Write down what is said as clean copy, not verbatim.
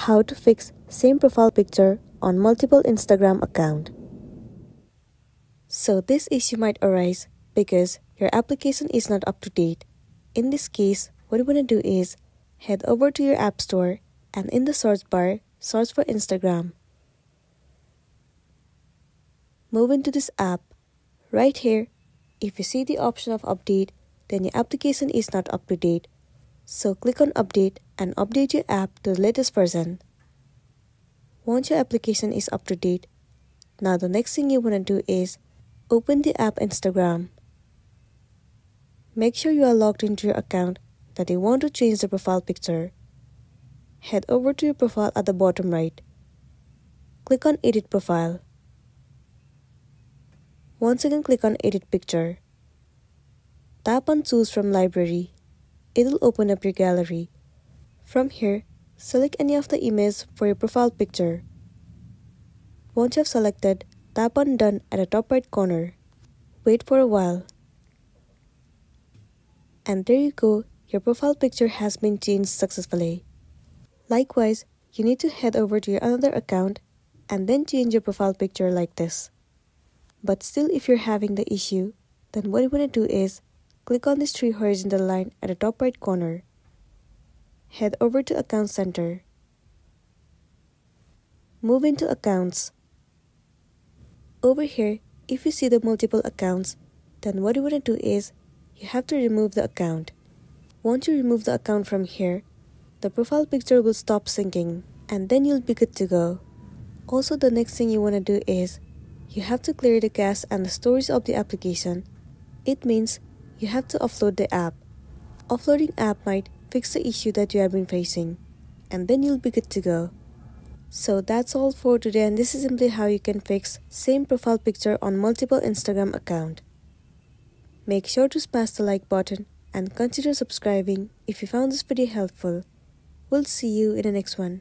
How to fix same profile picture on multiple Instagram account. So this issue might arise because your application is not up to date. In this case, what you want to do is head over to your app store and in the search bar, search for Instagram. Move into this app. Right here, if you see the option of update, then your application is not up to date. So click on update and update your app to the latest version. Once your application is up to date, now the next thing you want to do is open the app Instagram. Make sure you are logged into your account that you want to change the profile picture. Head over to your profile at the bottom right. Click on edit profile. Once again click on edit picture. Tap on choose from library. It will open up your gallery. From here, select any of the images for your profile picture. Once you have selected, tap on done at the top right corner. Wait for a while. And there you go, your profile picture has been changed successfully. Likewise, you need to head over to your another account and then change your profile picture like this. But still, if you're having the issue, then what you want to do is click on this three horizontal line at the top right corner. Head over to Account Center. Move into Accounts. Over here, if you see the multiple accounts, then what you want to do is you have to remove the account. Once you remove the account from here, the profile picture will stop syncing and then you'll be good to go. Also, the next thing you want to do is you have to clear the cache and the storage of the application. It means you have to offload the app. Offloading app might fix the issue that you have been facing and then you'll be good to go. So that's all for today, and this is simply how you can fix same profile picture on multiple Instagram account. Make sure to smash the like button and consider subscribing if you found this video helpful. We'll see you in the next one.